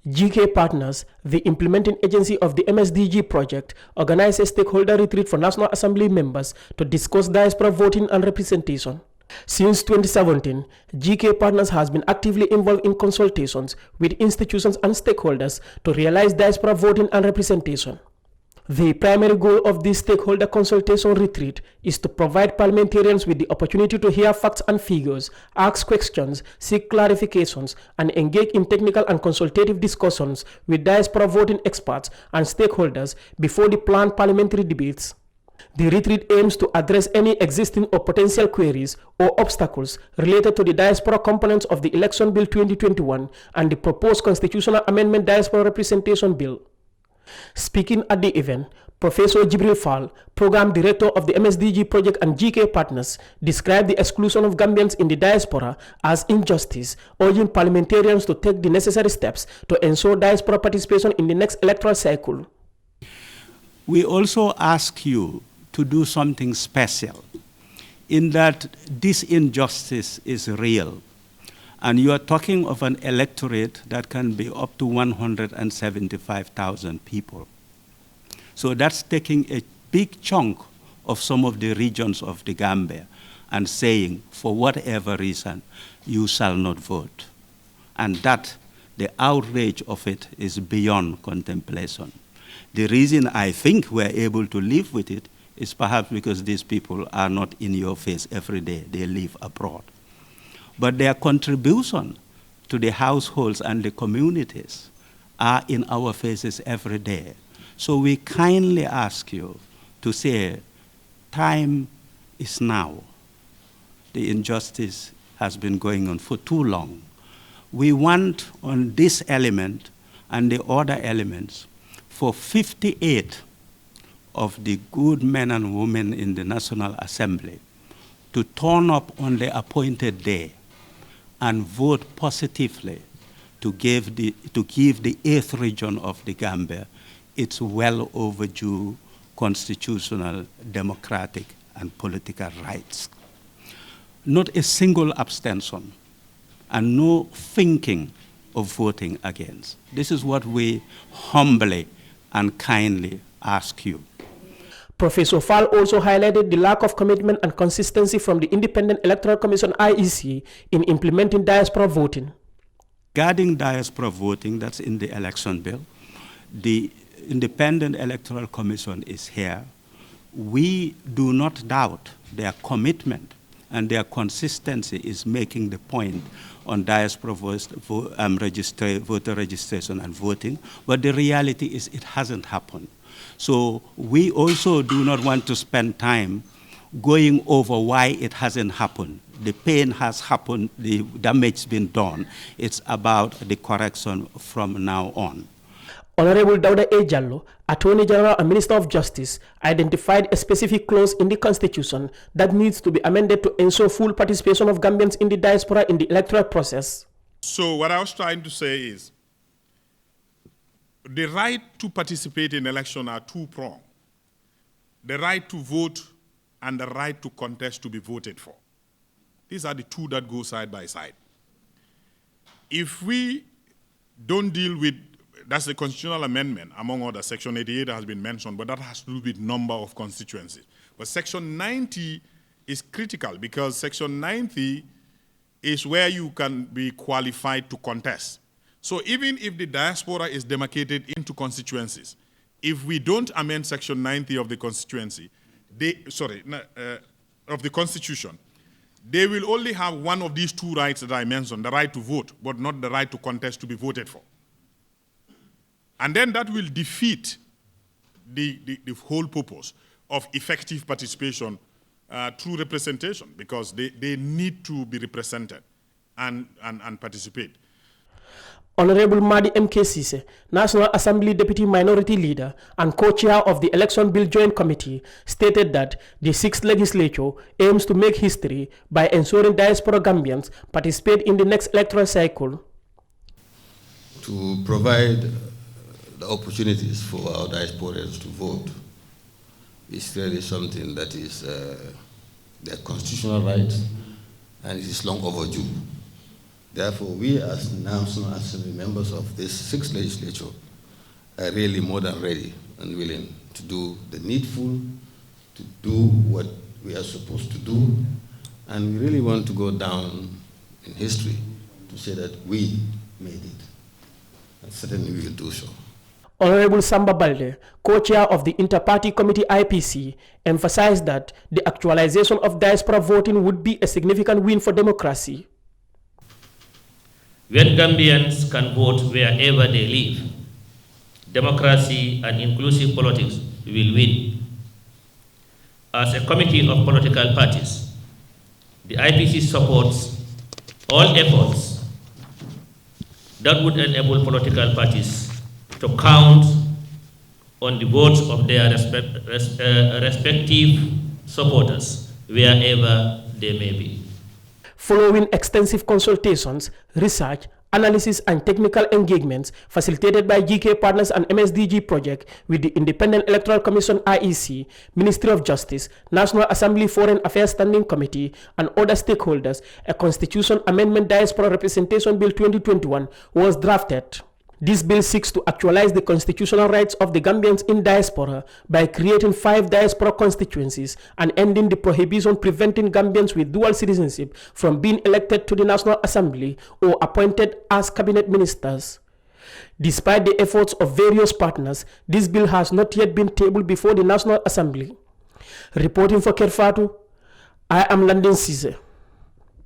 GK Partners, the implementing agency of the MSDG project, organized a stakeholder retreat for National Assembly members to discuss diaspora voting and representation. Since 2017, GK Partners has been actively involved in consultations with institutions and stakeholders to realize diaspora voting and representation. The primary goal of this stakeholder consultation retreat is to provide parliamentarians with the opportunity to hear facts and figures, ask questions, seek clarifications, and engage in technical and consultative discussions with diaspora voting experts and stakeholders before the planned parliamentary debates. The retreat aims to address any existing or potential queries or obstacles related to the diaspora components of the Election Bill 2021 and the proposed Constitutional Amendment Diaspora Representation Bill. Speaking at the event, Professor Jibril Fall, Program Director of the MSDG Project and GK Partners, described the exclusion of Gambians in the diaspora as injustice, urging parliamentarians to take the necessary steps to ensure diaspora participation in the next electoral cycle. We also ask you to do something special, in that this injustice is real. And you are talking of an electorate that can be up to 175,000 people. So that's taking a big chunk of some of the regions of the Gambia and saying, for whatever reason, you shall not vote. And that, the outrage of it is beyond contemplation. The reason I think we're able to live with it is perhaps because these people are not in your face every day, they live abroad. But their contribution to the households and the communities are in our faces every day. So we kindly ask you to say, time is now. The injustice has been going on for too long. We want on this element and the other elements for 58 of the good men and women in the National Assembly to turn up on the appointed day and vote positively to give the 8th region of the Gambia its well overdue constitutional, democratic, and political rights. Not a single abstention and no thinking of voting against. This is what we humbly and kindly ask you. Professor Fall also highlighted the lack of commitment and consistency from the Independent Electoral Commission (IEC) in implementing diaspora voting. Regarding diaspora voting, that's in the election bill, the Independent Electoral Commission is here. We do not doubt their commitment and their consistency is making the point on diaspora voter registration and voting, but the reality is it hasn't happened. So we also do not want to spend time going over why it hasn't happened. The pain has happened, the damage has been done. It's about the correction from now on. Honorable Dauda A. Jallo, Attorney General and Minister of Justice, identified a specific clause in the Constitution that needs to be amended to ensure full participation of Gambians in the diaspora in the electoral process. So what I was trying to say is, the right to participate in election are two-pronged. The right to vote and the right to contest to be voted for. These are the two that go side by side. If we don't deal with, that's the constitutional amendment, among others, Section 88 has been mentioned, but that has to do with number of constituencies. But Section 90 is critical because Section 90 is where you can be qualified to contest. So even if the diaspora is demarcated into constituencies, if we don't amend Section 90 of the constituency, of the Constitution, they will only have one of these two rights that I mentioned, the right to vote, but not the right to contest to be voted for. And then that will defeat the whole purpose of effective participation through representation, because they need to be represented and participate. Honorable Madi M.K. Sise, National Assembly Deputy Minority Leader and co-chair of the Election Bill Joint Committee, stated that the 6th Legislature aims to make history by ensuring diaspora Gambians participate in the next electoral cycle. To provide the opportunities for our diasporans to vote is really something that is their constitutional right, and it is long overdue. Therefore, we as National Assembly members of this sixth legislature are really more than ready and willing to do the needful, to do what we are supposed to do, and we really want to go down in history to say that we made it, and certainly we will do so. Honorable Samba Balde, co-chair of the Inter-Party Committee IPC, emphasized that the actualization of diaspora voting would be a significant win for democracy. When Gambians can vote wherever they live, democracy and inclusive politics will win. As a committee of political parties, the IPC supports all efforts that would enable political parties to count on the votes of their respective supporters wherever they may be. Following extensive consultations, research, analysis and technical engagements facilitated by GK Partners and MSDG Project with the Independent Electoral Commission IEC, Ministry of Justice, National Assembly Foreign Affairs Standing Committee and other stakeholders, a Constitution Amendment Diaspora Representation Bill 2021 was drafted. This bill seeks to actualize the constitutional rights of the Gambians in diaspora by creating 5 diaspora constituencies and ending the prohibition preventing Gambians with dual citizenship from being elected to the National Assembly or appointed as cabinet ministers. Despite the efforts of various partners, this bill has not yet been tabled before the National Assembly. Reporting for Kerfatu, I am Landin Cisse.